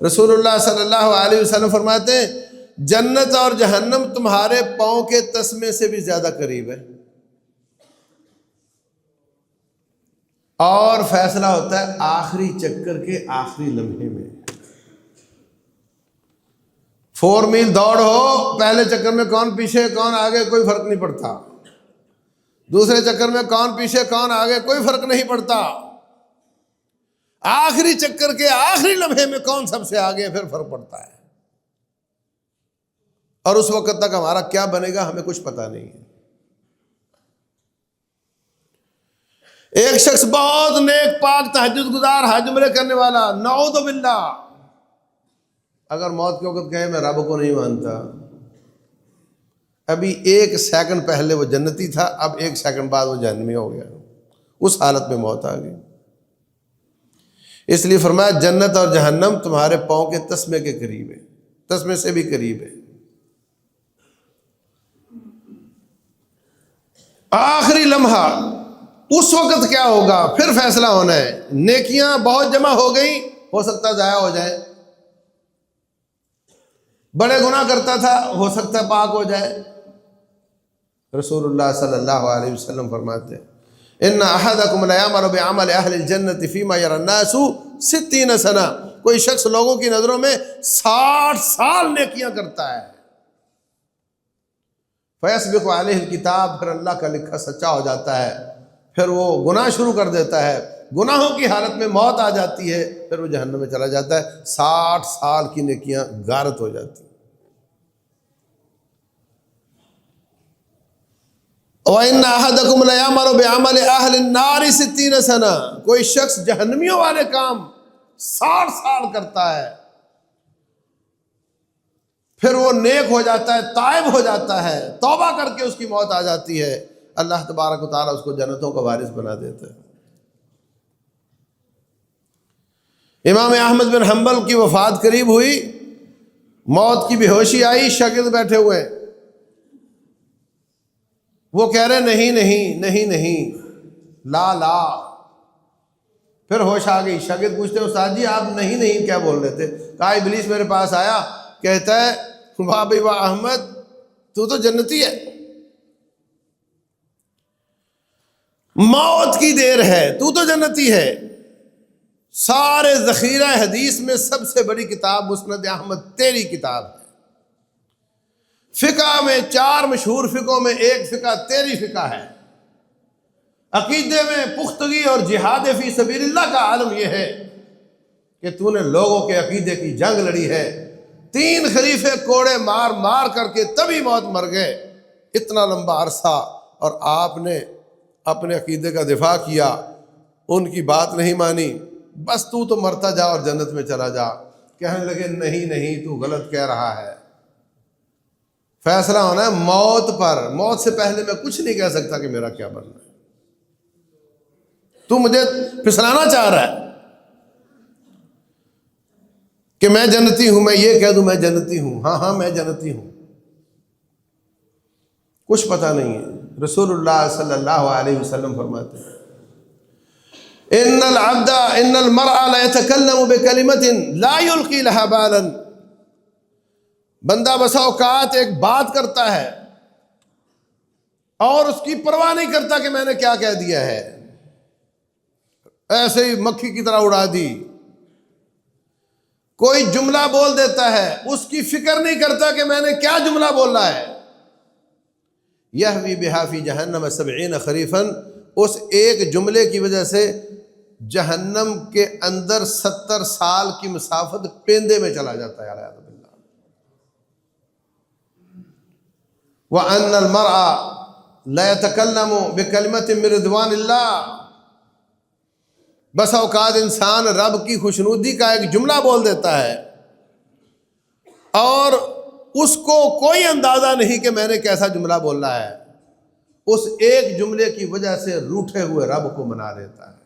رسول اللہ صلی اللہ علیہ وسلم فرماتے ہیں جنت اور جہنم تمہارے پاؤں کے تسمے سے بھی زیادہ قریب ہے، اور فیصلہ ہوتا ہے آخری چکر کے آخری لمحے میں۔ 4 میل دوڑ ہو، پہلے چکر میں کون پیچھے کون آگے کوئی فرق نہیں پڑتا، دوسرے چکر میں کون پیچھے کون آگے کوئی فرق نہیں پڑتا، آخری چکر کے آخری لمحے میں کون سب سے آگے پھر فرق پڑتا ہے، اور اس وقت تک ہمارا کیا بنے گا ہمیں کچھ پتا نہیں ہے۔ ایک شخص بہت نیک پاک تہجد گزار حج عمرے کرنے والا، نعوذ باللہ، اگر موت کے وقت کہے میں رب کو نہیں مانتا، ابھی 1 سیکنڈ پہلے وہ جنتی تھا، اب 1 سیکنڈ بعد وہ جہنمی ہو گیا، اس حالت میں موت آ گئی۔ اس لیے فرمایا جنت اور جہنم تمہارے پاؤں کے تسمے کے قریب ہے، تسمے سے بھی قریب ہے۔ آخری لمحہ اس وقت کیا ہوگا پھر فیصلہ ہونا ہے۔ نیکیاں بہت جمع ہو گئی، ہو سکتا ہے ضائع ہو جائے، بڑے گناہ کرتا تھا ہو سکتا ہے پاک ہو جائے۔ رسول اللہ صلی اللہ علیہ وسلم فرماتے ہیں ان احدکم لیعمل بعمل اہل الجنۃ فیما یری الناس 60 سنہ، کوئی شخص لوگوں کی نظروں میں 60 سال نیکیاں کرتا ہے، فیسبق علیہ الکتاب، پھر اللہ کا لکھا سچا ہو جاتا ہے، پھر وہ گناہ شروع کر دیتا ہے، گناہوں کی حالت میں موت آ جاتی ہے، پھر وہ جہنم میں چلا جاتا ہے، 60 سال کی نیکیاں غارت ہو جاتی ہیں۔ وَإِنَّ أَحَدَكُمْ لَيَعْمَلُ بِعَمَلِ أَهْلِ النَّارِ 60 سنہ، کوئی شخص جہنمیوں والے کام 60 سال کرتا ہے، پھر وہ نیک ہو جاتا ہے، تائب ہو جاتا ہے، توبہ کر کے اس کی موت آ جاتی ہے، اللہ تبارک و تعالیٰ اس کو جنتوں کا وارث بنا دیتا ہے۔ امام احمد بن حنبل کی وفات قریب ہوئی، موت کی بے ہوشی آئی، شاگرد بیٹھے ہوئے، وہ کہہ رہے نہیں نہیں نہیں نہیں، لا لا، پھر ہوش آ گئی، شاگرد پوچھتے ہیں استاد جی آپ نہیں نہیں کیا بول رہے تھے؟ کہا ابلیس میرے پاس آیا، کہتا ہے واہ بھائی واہ احمد تو جنتی ہے، موت کی دیر ہے، تو جنتی ہے، سارے ذخیرہ حدیث میں سب سے بڑی کتاب مسند احمد تیری کتاب ہے، فقہ میں 4 مشہور فقہوں میں ایک فقہ تیری فقہ ہے، عقیدے میں پختگی اور جہاد فی سبیل اللہ کا عالم یہ ہے کہ تو نے لوگوں کے عقیدے کی جنگ لڑی ہے، 3 خلیفے کوڑے مار مار کر کے تبھی موت مر گئے، اتنا لمبا عرصہ، اور آپ نے اپنے عقیدے کا دفاع کیا، ان کی بات نہیں مانی، بس تو مرتا جا اور جنت میں چلا جا۔ کہنے لگے نہیں نہیں تو غلط کہہ رہا ہے، فیصلہ ہونا ہے موت پر، موت سے پہلے میں کچھ نہیں کہہ سکتا کہ میرا کیا بننا ہے، تو مجھے پھسلانا چاہ رہا ہے کہ میں جنتی ہوں، میں یہ کہہ دوں میں جنتی ہوں، ہاں ہاں میں جنتی ہوں، کچھ پتہ نہیں ہے۔ رسول اللہ صلی اللہ علیہ وسلم فرماتے ہیں ان المرء لا يتكلم بكلمة لا يلقي لها بالا، بندہ بسا اوقات ایک بات کرتا ہے اور اس کی پرواہ نہیں کرتا کہ میں نے کیا کہہ دیا ہے، ایسے ہی مکھی کی طرح اڑا دی، کوئی جملہ بول دیتا ہے اس کی فکر نہیں کرتا کہ میں نے کیا جملہ بولا ہے، یہوی بہا فی جہنم 70 خریفا، اس ایک جملے کی وجہ سے جہنم کے اندر 70 سال کی مسافت پیندے میں چلا جاتا ہے، اعوذ باللہ۔ وَأَنَّ الْمَرْءَ لَا يَتَكَلَّمُ بِكَلِمَةٍ مِّن رِضْوَانِ اللَّهِ، بس اوقات انسان رب کی خوشنودی کا ایک جملہ بول دیتا ہے اور اس کو کوئی اندازہ نہیں کہ میں نے کیسا جملہ بولا ہے، اس ایک جملے کی وجہ سے روٹھے ہوئے رب کو منا دیتا ہے۔